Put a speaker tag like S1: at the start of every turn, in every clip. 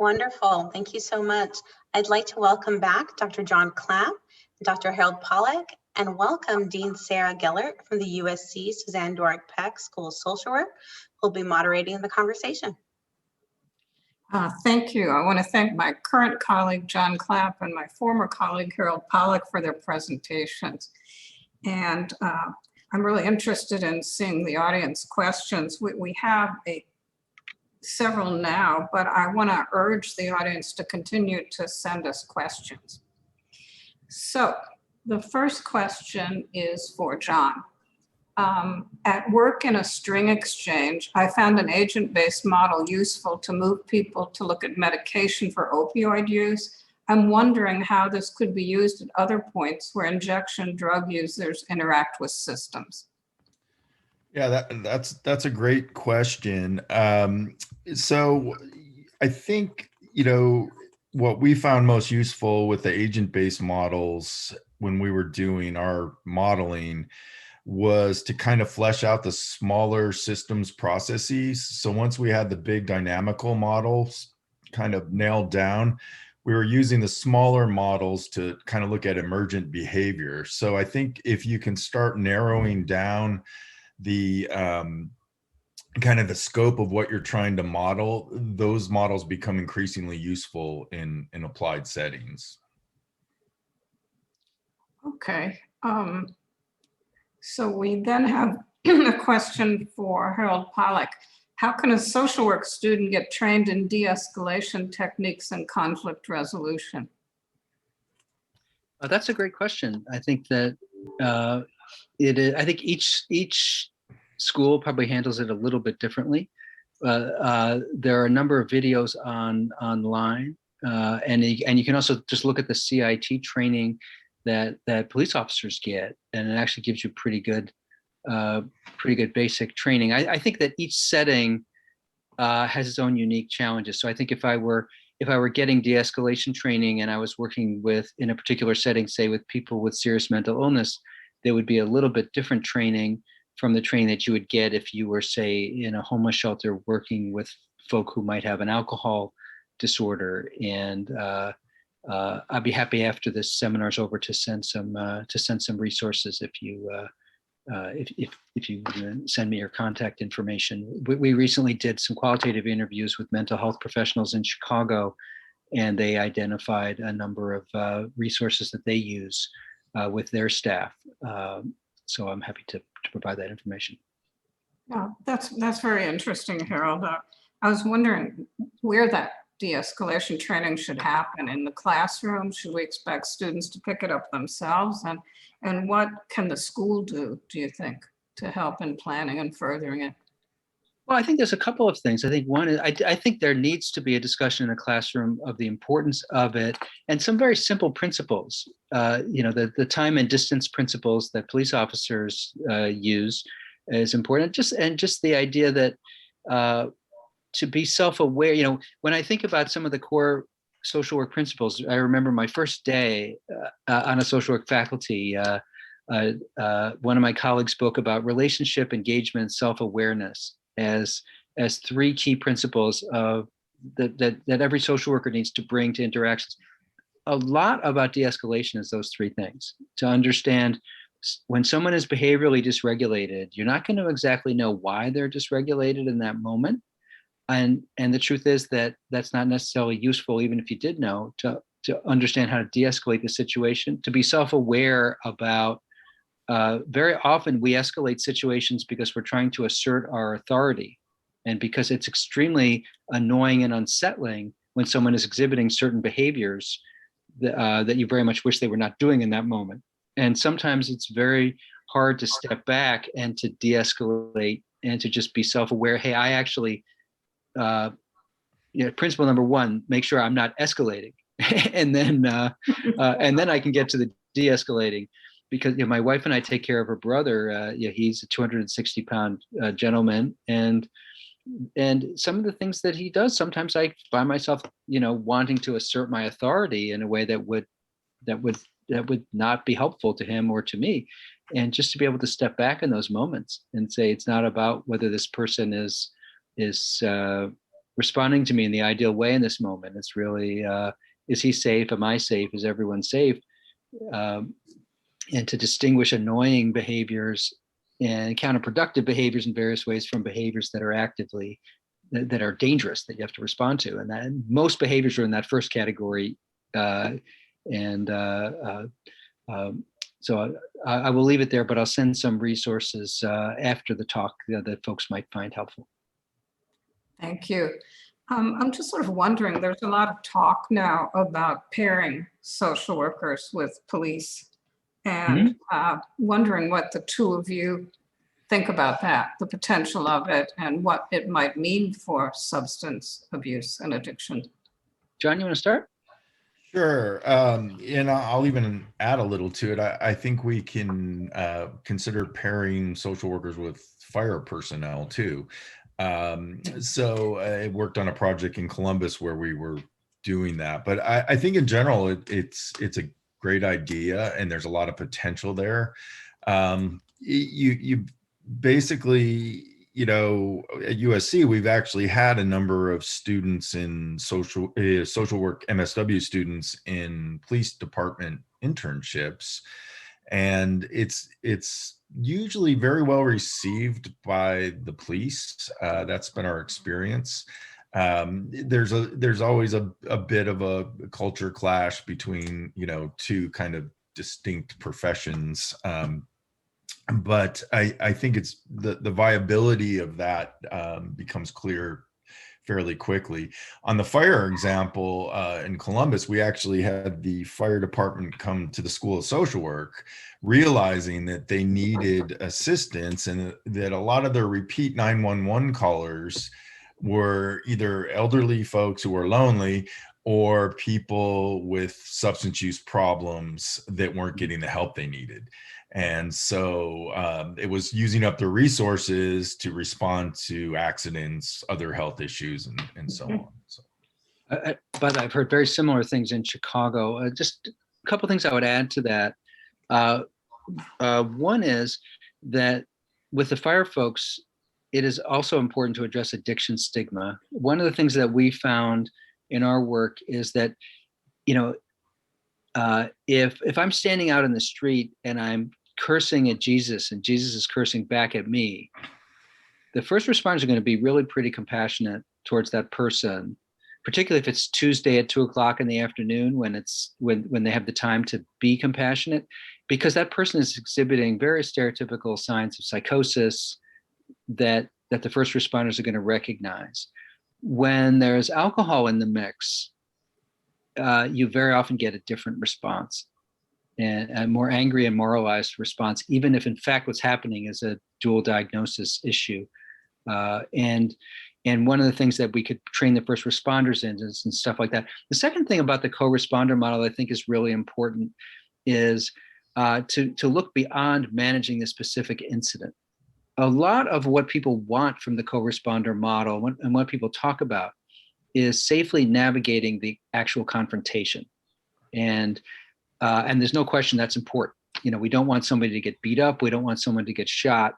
S1: Wonderful. Thank you so much. I'd like to welcome back Dr. John Clapp, Dr. Harold Pollack, and welcome Dean Sarah Gehlert from the USC Suzanne Dworak-Peck School of Social Work, who will be moderating the conversation.
S2: Thank you. I want to thank my current colleague, John Clapp, and my former colleague, Harold Pollack, for their presentations. And I'm really interested in seeing the audience questions. We have several now, but I want to urge the audience to continue to send us questions. So the first question is for John. At work in a string exchange, I found an agent-based model useful to move people to look at medication for opioid use. I'm wondering how this could be used at other points where injection drug users interact with systems.
S3: Yeah, that's a great question. So I think, what we found most useful with the agent-based models when we were doing our modeling was to kind of flesh out the smaller systems processes. So once we had the big dynamical models kind of nailed down, we were using the smaller models to kind of look at emergent behavior. So I think if you can start narrowing down the kind of the scope of what you're trying to model, those models become increasingly useful in applied settings.
S2: Okay. So we then have a question for Harold Pollack. How can a social work student get trained in de-escalation techniques and conflict resolution?
S4: That's a great question. I think that it is. I think each school probably handles it a little bit differently. There are a number of videos online, and you can also just look at the CIT training that police officers get, and it actually gives you pretty good basic training. I think that each setting has its own unique challenges. So I think if I were getting de-escalation training and I was working in a particular setting, say with people with serious mental illness, there would be a little bit different training from the training that you would get if you were, say, in a homeless shelter working with folk who might have an alcohol disorder. And I'd be happy after this seminar's over to send some resources if you send me your contact information. We recently did some qualitative interviews with mental health professionals in Chicago, and they identified a number of resources that they use with their staff. So I'm happy to provide that information.
S2: Yeah, that's very interesting, Harold. I was wondering where that de-escalation training should happen. In the classroom? Should we expect students to pick it up themselves? And what can the school do you think, to help in planning and furthering it?
S4: Well, I think there's a couple of things. I think one is, I think there needs to be a discussion in a classroom of the importance of it and some very simple principles. The time and distance principles that police officers use is important. Just the idea that to be self-aware. When I think about some of the core social work principles, I remember my first day on a social work faculty. One of my colleagues spoke about relationship, engagement, self-awareness as three key principles of that every social worker needs to bring to interactions. A lot about de-escalation is those three things. To understand when someone is behaviorally dysregulated, you're not going to exactly know why they're dysregulated in that moment. And the truth is that that's not necessarily useful, even if you did know, to understand how to de-escalate the situation, to be self-aware about. Very often we escalate situations because we're trying to assert our authority, and because it's extremely annoying and unsettling when someone is exhibiting certain behaviors that you very much wish they were not doing in that moment. And sometimes it's very hard to step back and to de-escalate and to just be self-aware. Hey, I actually, principle number one, make sure I'm not escalating, and then I can get to the de-escalating. Because my wife and I take care of her brother. He's a 260-pound gentleman, and some of the things that he does, sometimes I find myself, wanting to assert my authority in a way that would not be helpful to him or to me, and just to be able to step back in those moments and say it's not about whether this person is responding to me in the ideal way in this moment. It's really, is he safe? Am I safe? Is everyone safe? And to distinguish annoying behaviors and counterproductive behaviors in various ways from behaviors that are actively, that are dangerous, that you have to respond to. And that most behaviors are in that first category. So I will leave it there, but I'll send some resources after the talk that folks might find helpful.
S2: Thank you. I'm just sort of wondering, there's a lot of talk now about pairing social workers with police, and wondering what the two of you think about that, the potential of it, and what it might mean for substance abuse and addiction.
S4: John, you want to start?
S3: Sure. And I'll even add a little to it. I think we can consider pairing social workers with fire personnel too. So I worked on a project in Columbus where we were doing that. But I think in general, it's a great idea, and there's a lot of potential there. You basically, you know, at USC, we've actually had a number of students in social work, MSW students in police department internships, and it's usually very well received by the police. That's been our experience. There's always a bit of a culture clash between, you know, two kind of distinct professions. But I think it's the viability of that becomes clear fairly quickly. On the fire example, in Columbus, we actually had the fire department come to the School of Social Work, realizing that they needed assistance and that a lot of their repeat 911 callers were either elderly folks who were lonely or people with substance use problems that weren't getting the help they needed. And so it was using up their resources to respond to accidents, other health issues, and so on. So.
S4: But I've heard very similar things in Chicago. Just a couple of things I would add to that. One is that with the fire folks, it is also important to address addiction stigma. One of the things that we found in our work is that, you know, if I'm standing out in the street and I'm cursing at Jesus and Jesus is cursing back at me, the first responders are going to be really pretty compassionate towards that person, particularly if it's Tuesday at 2:00 in the afternoon when they have the time to be compassionate, because that person is exhibiting very stereotypical signs of psychosis that the first responders are going to recognize. When there's alcohol in the mix, you very often get a different response, and a more angry and moralized response, even if in fact what's happening is a dual diagnosis issue. And one of the things that we could train the first responders in is and stuff like that. The second thing about the co-responder model I think is really important is to look beyond managing the specific incident. A lot of what people want from the co-responder model and what people talk about is safely navigating the actual confrontation. And there's no question that's important. You know, we don't want somebody to get beat up. We don't want someone to get shot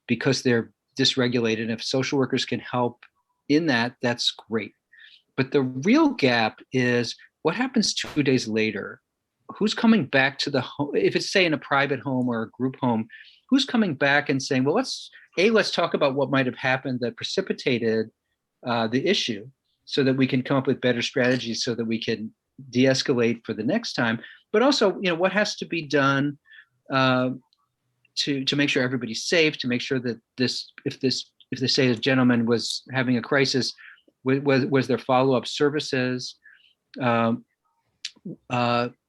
S4: because they're dysregulated. And if social workers can help in that, that's great. But the real gap is what happens 2 days later. Who's coming back to the home? If it's, say, in a private home or a group home, who's coming back and saying, well, let's talk about what might have happened that precipitated the issue so that we can come up with better strategies so that we can de-escalate for the next time. But also, you know, what has to be done to make sure everybody's safe, to make sure that if they say a gentleman was having a crisis, was there follow-up services?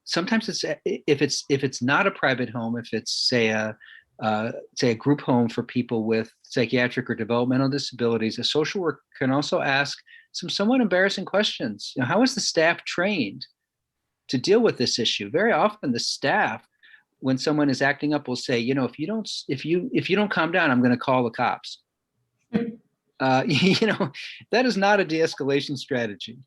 S4: Sometimes if it's not a private home, if it's say a group home for people with psychiatric or developmental disabilities, a social worker can also ask some somewhat embarrassing questions. You know, how is the staff trained to deal with this issue? Very often the staff, when someone is acting up, will say, you know, if you don't calm down, I'm going to call the cops. You know, that is not a de-escalation strategy.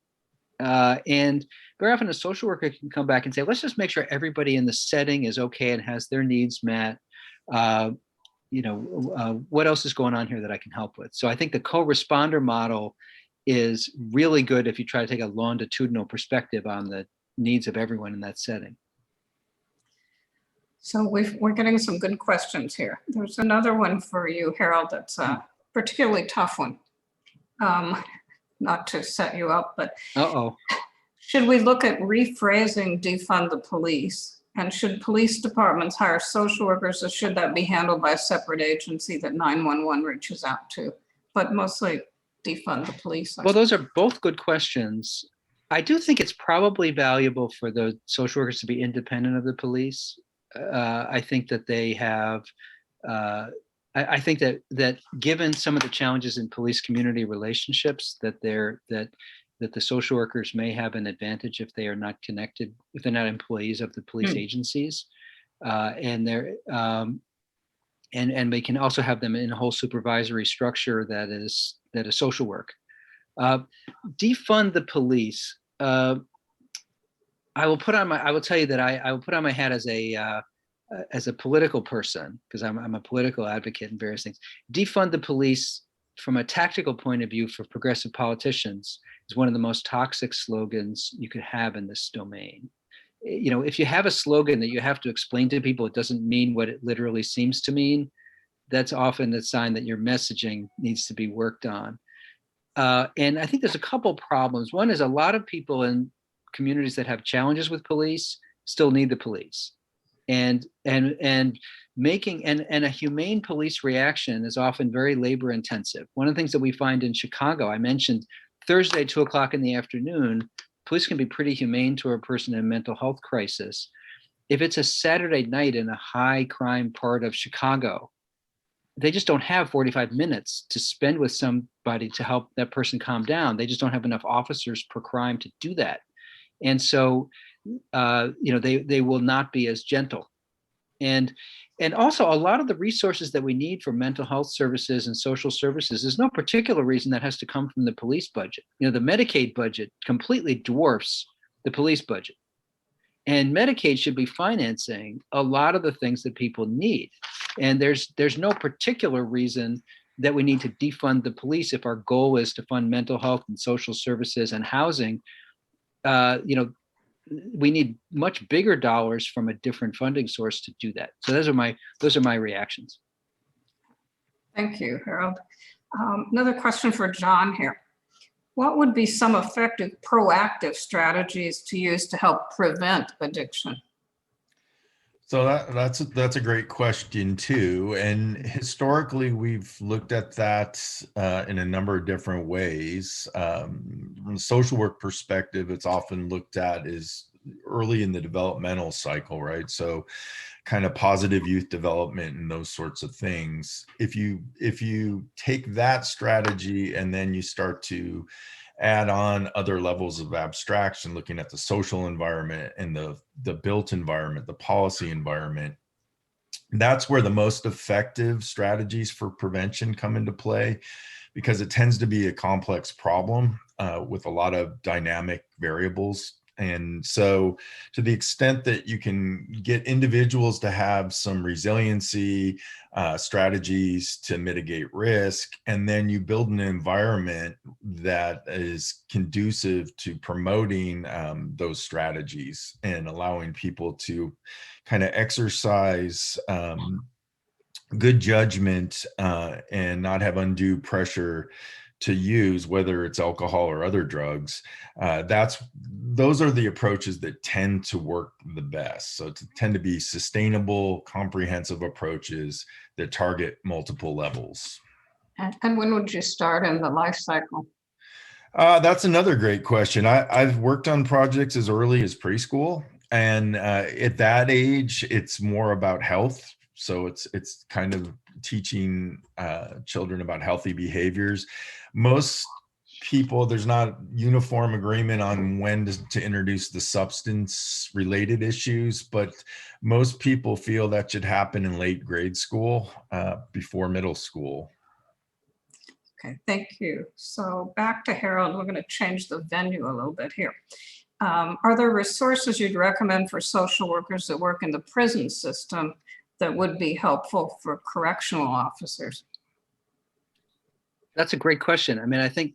S4: And very often a social worker can come back and say, let's just make sure everybody in the setting is okay and has their needs met. You know, what else is going on here that I can help with? So I think the co-responder model is really good if you try to take a longitudinal perspective on the needs of everyone in that setting.
S2: So we're getting some good questions here. There's another one for you, Harold, that's a particularly tough one. Not to set you up, but
S4: Uh-oh.
S2: should we look at rephrasing defund the police? And should police departments hire social workers, or should that be handled by a separate agency that 911 reaches out to? But mostly defund the police.
S4: Well, those are both good questions. I do think it's probably valuable for the social workers to be independent of the police. I think that they have, I think that given some of the challenges in police community relationships, that the social workers may have an advantage if they are not connected, if they're not employees of the police agencies, and we can also have them in a whole supervisory structure that is social work. Defund the police. I will tell you that I will put on my hat as a political person, because I'm a political advocate in various things. Defund the police from a tactical point of view for progressive politicians is one of the most toxic slogans you could have in this domain. You know, if you have a slogan that you have to explain to people, it doesn't mean what it literally seems to mean. That's often a sign that your messaging needs to be worked on. And I think there's a couple problems. One is a lot of people in communities that have challenges with police still need the police, and making a humane police reaction is often very labor intensive. One of the things that we find in Chicago, I mentioned Thursday, 2:00 in the afternoon, police can be pretty humane to a person in a mental health crisis. If it's a Saturday night in a high crime part of Chicago, they just don't have 45 minutes to spend with somebody to help that person calm down. They just don't have enough officers per crime to do that. And so, they will not be as gentle. And also a lot of the resources that we need for mental health services and social services, there's no particular reason that has to come from the police budget. You know, the Medicaid budget completely dwarfs the police budget. And Medicaid should be financing a lot of the things that people need. And there's no particular reason that we need to defund the police if our goal is to fund mental health and social services and housing. We need much bigger dollars from a different funding source to do that. So those are my reactions.
S2: Thank you, Harold. Another question for John here. What would be some effective proactive strategies to use to help prevent addiction?
S3: So that's a great question too. And historically, we've looked at that in a number of different ways. From a social work perspective, it's often looked at as early in the developmental cycle, right? So kind of positive youth development and those sorts of things. If you take that strategy and then you start to add on other levels of abstraction, looking at the social environment and the built environment, the policy environment, that's where the most effective strategies for prevention come into play, because it tends to be a complex problem with a lot of dynamic variables. And so to the extent that you can get individuals to have some resiliency strategies to mitigate risk, and then you build an environment that is conducive to promoting those strategies and allowing people to kind of exercise good judgment and not have undue pressure to use, whether it's alcohol or other drugs. Those are the approaches that tend to work the best. So tend to be sustainable, comprehensive approaches that target multiple levels.
S2: And when would you start in the life cycle?
S3: That's another great question. I've worked on projects as early as preschool, and at that age, it's more about health. So it's kind of teaching children about healthy behaviors. Most people, there's not uniform agreement on when to introduce the substance related issues, but most people feel that should happen in late grade school before middle school.
S2: Okay, thank you. So back to Harold, we're going to change the venue a little bit here. Are there resources you'd recommend for social workers that work in the prison system that would be helpful for correctional officers?
S4: That's a great question. I mean, I think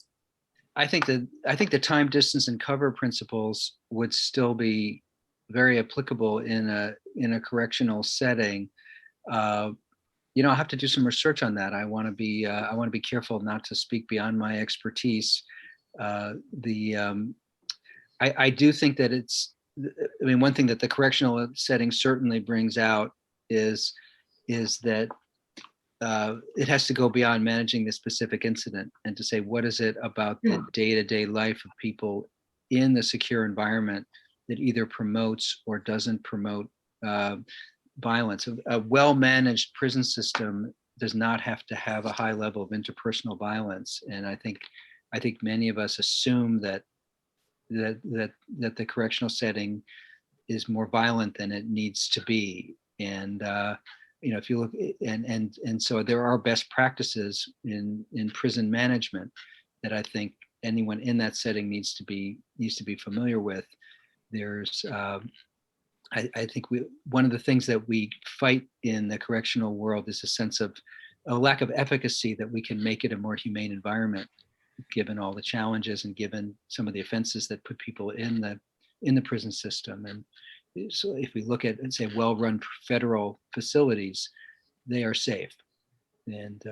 S4: I think the time, distance, and cover principles would still be very applicable in a correctional setting. I'll have to do some research on that. I want to be careful not to speak beyond my expertise. I do think that one thing that the correctional setting certainly brings out is that it has to go beyond managing the specific incident and to say, what is it about the day-to-day life of people in the secure environment that either promotes or doesn't promote violence. A well-managed prison system does not have to have a high level of interpersonal violence. And I think many of us assume that the correctional setting is more violent than it needs to be. And if you look, and so there are best practices in prison management that I think anyone in that setting needs to be familiar with. There's I think one of the things that we fight in the correctional world is a sense of a lack of efficacy that we can make it a more humane environment, given all the challenges and given some of the offenses that put people in the prison system. And so if we look at, say, well-run federal facilities, they are safe. And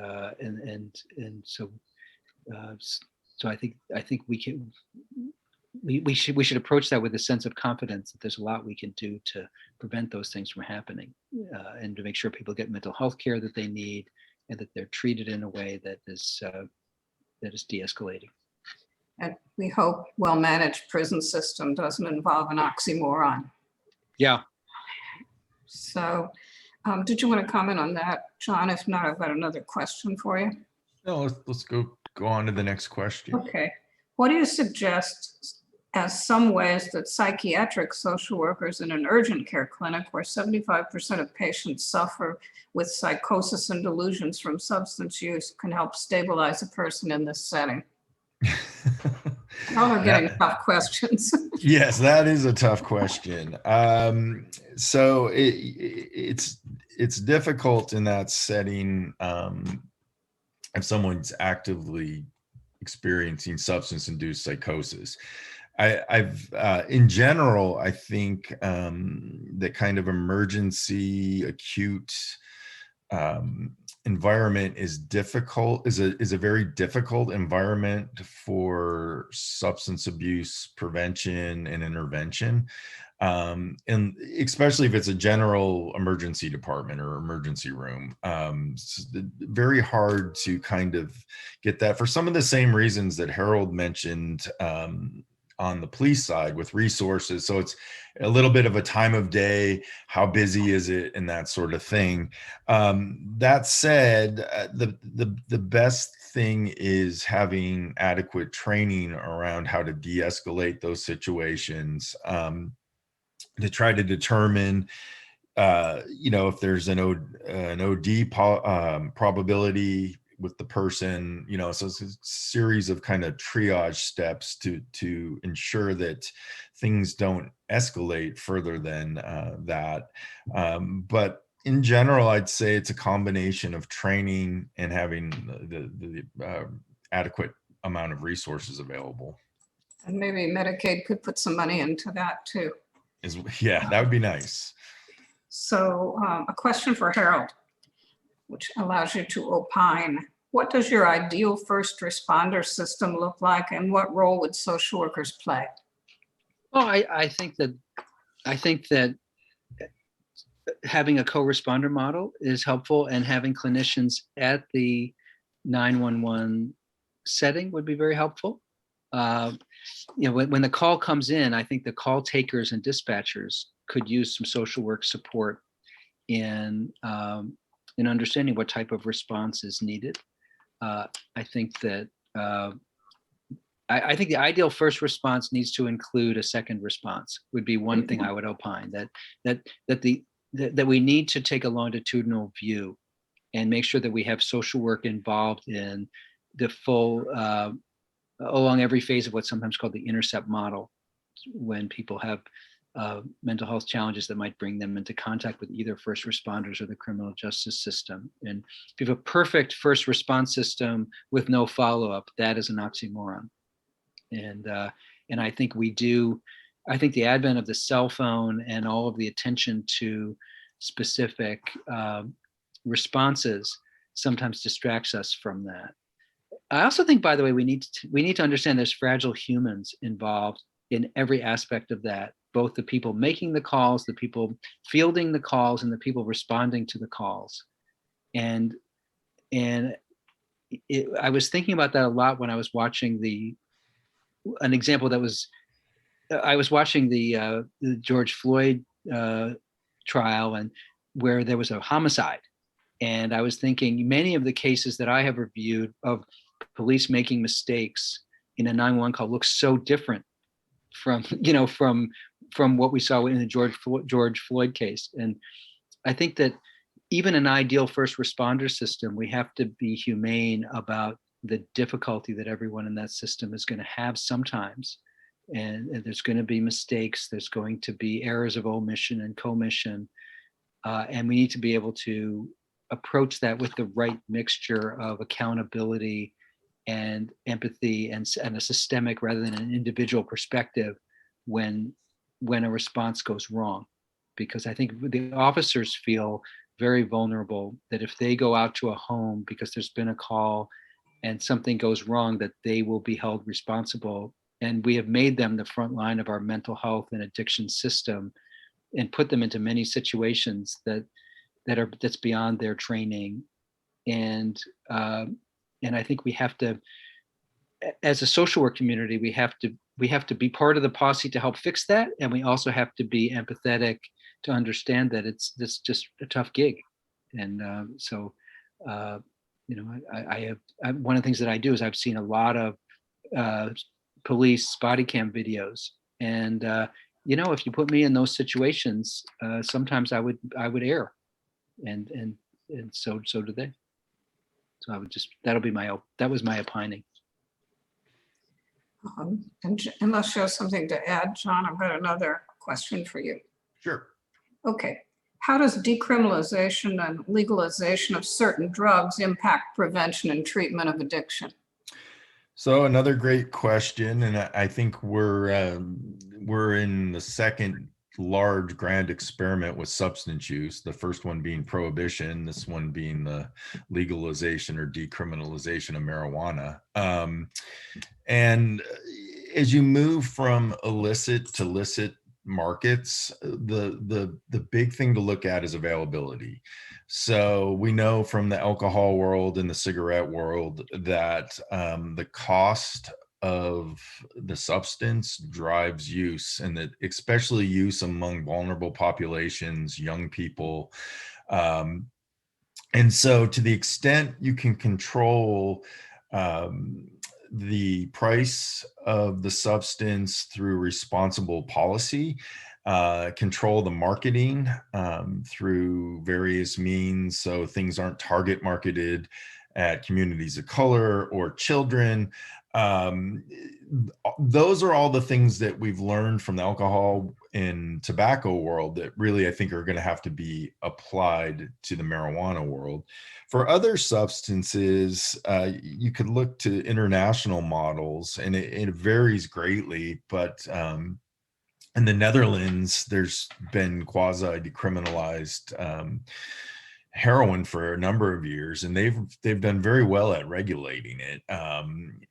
S4: so I think we should approach that with a sense of confidence that there's a lot we can do to prevent those things from happening, and to make sure people get mental health care that they need, and that they're treated in a way that is de-escalating.
S2: And we hope well-managed prison system doesn't involve an oxymoron.
S4: Yeah.
S2: So did you want to comment on that, John? If not, I've got another question for you.
S3: No, let's go on to the next question.
S2: Okay. What do you suggest as some ways that psychiatric social workers in an urgent care clinic where 75% of patients suffer with psychosis and delusions from substance use can help stabilize a person in this setting? Y'all are getting tough questions.
S3: Yes, that is a tough question. So it's difficult in that setting if someone's actively experiencing substance-induced psychosis. I've in general, I think that kind of emergency acute environment is a very difficult environment for substance abuse prevention and intervention, and especially if it's a general emergency department or emergency room. It's very hard to kind of get that for some of the same reasons that Harold mentioned on the police side with resources. So it's a little bit of a time of day, how busy is it, and that sort of thing. That said, the best thing is having adequate training around how to de-escalate those situations, to try to determine if there's an OD probability with the person, so it's a series of kind of triage steps to ensure that things don't escalate further than that. But in general, I'd say it's a combination of training and having the adequate amount of resources available.
S2: And maybe Medicaid could put some money into that too.
S3: Yeah, that would be nice.
S2: So a question for Harold, which allows you to opine. What does your ideal first responder system look like, and what role would social workers play?
S4: Well, I think that having a co-responder model is helpful, and having clinicians at the 911 setting would be very helpful. When the call comes in, I think the call takers and dispatchers could use some social work support in understanding what type of response is needed. I think that I think the ideal first response needs to include a second response. Would be one thing I would opine, that we need to take a longitudinal view and make sure that we have social work involved in the full along every phase of what's sometimes called the intercept model, when people have mental health challenges that might bring them into contact with either first responders or the criminal justice system. And if you have a perfect first response system with no follow-up, that is an oxymoron. And I think we do. I think the advent of the cell phone and all of the attention to specific responses sometimes distracts us from that. I also think, by the way, we need to understand there's fragile humans involved in every aspect of that, both the people making the calls, the people fielding the calls, and the people responding to the calls. And I was thinking about that a lot when I was watching an example that was, I was watching the George Floyd trial, and where there was a homicide. And I was thinking many of the cases that I have reviewed of police making mistakes in a 911 call look so different from what we saw in the George Floyd case. And I think that even an ideal first responder system, we have to be humane about the difficulty that everyone in that system is going to have sometimes. And there's going to be mistakes. There's going to be errors of omission and commission. And we need to be able to approach that with the right mixture of accountability and empathy and a systemic rather than an individual perspective when a response goes wrong. Because I think the officers feel very vulnerable that if they go out to a home because there's been a call and something goes wrong, that they will be held responsible. And we have made them the front line of our mental health and addiction system and put them into many situations that's beyond their training. And I think we have to, as a social work community, we have to be part of the posse to help fix that. And we also have to be empathetic to understand that it's just a tough gig. And one of the things that I do is I've seen a lot of police body cam videos, and if you put me in those situations, sometimes I would err, and so do they. So I would that was my opining.
S2: And unless you have something to add, John, I've got another question for you.
S3: Sure.
S2: Okay. How does decriminalization and legalization of certain drugs impact prevention and treatment of addiction?
S3: So another great question, and I think we're in the second large grand experiment with substance use. The first one being prohibition, this one being the legalization or decriminalization of marijuana. And as you move from illicit to licit markets, the big thing to look at is availability. So we know from the alcohol world and the cigarette world that the cost of the substance drives use, and that especially use among vulnerable populations, young people. And so to the extent you can control the price of the substance through responsible policy, control the marketing through various means, so things aren't target marketed at communities of color or children. Those are all the things that we've learned from the alcohol and tobacco world that really I think are going to have to be applied to the marijuana world. For other substances, you could look to international models, and it varies greatly, but in the Netherlands, there's been quasi-decriminalized heroin for a number of years, and they've done very well at regulating it.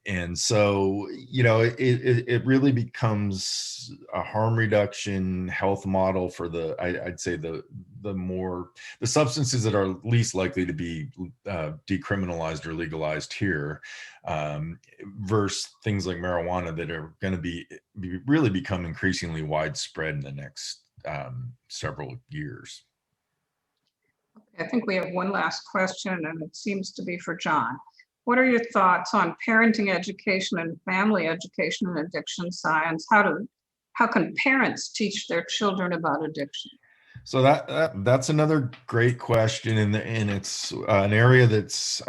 S3: And so, it really becomes a harm reduction health model for I'd say the substances that are least likely to be decriminalized or legalized here, versus things like marijuana that are going to be really become increasingly widespread in the next several years.
S2: I think we have one last question, and it seems to be for John. What are your thoughts on parenting education and family education in addiction science? How can parents teach their children about addiction?
S3: So that's another great question, and it's an area that's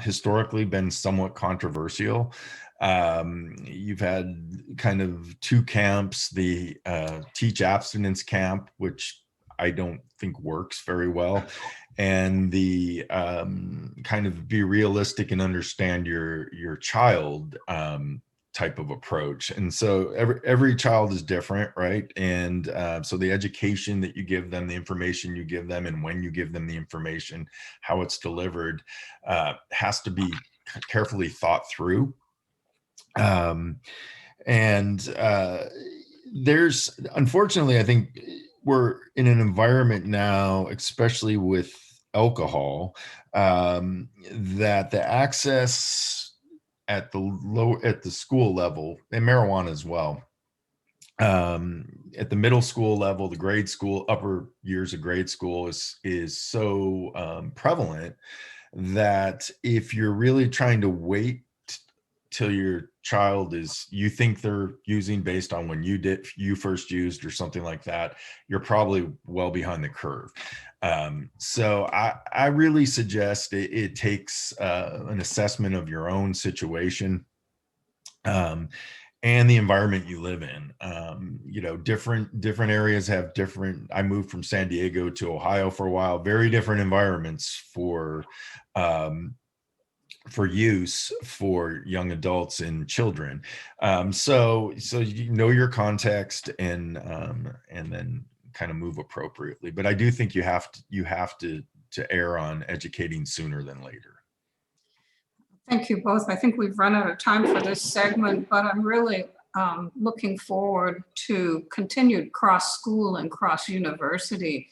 S3: historically been somewhat controversial. You've had kind of two camps: the teach abstinence camp, which I don't think works very well, and the kind of be realistic and understand your child type of approach. And so every child is different, right? And so the education that you give them, the information you give them, and when you give them the information, how it's delivered, has to be carefully thought through. There's, unfortunately, I think we're in an environment now, especially with alcohol, that the access at the school level, and marijuana as well, at the middle school level, the grade school, upper years of grade school is so prevalent that if you're really trying to wait till your child you think they're using based on when you first used or something like that, you're probably well behind the curve. So I really suggest it takes an assessment of your own situation, and the environment you live in. Different areas have different. I moved from San Diego to Ohio for a while, very different environments for use for young adults and children. So you know your context and then kind of move appropriately. But I do think you have to err on educating sooner than later.
S2: Thank you both. I think we've run out of time for this segment, but I'm really looking forward to continued cross-school and cross-university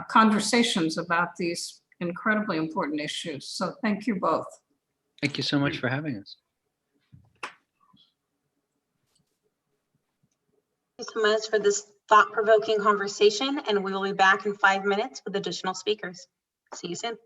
S2: conversations about these incredibly important issues. So thank you both.
S4: Thank you so much for having us.
S1: Thank you so much for this thought-provoking conversation, and we will be back in 5 minutes with additional speakers. See you soon.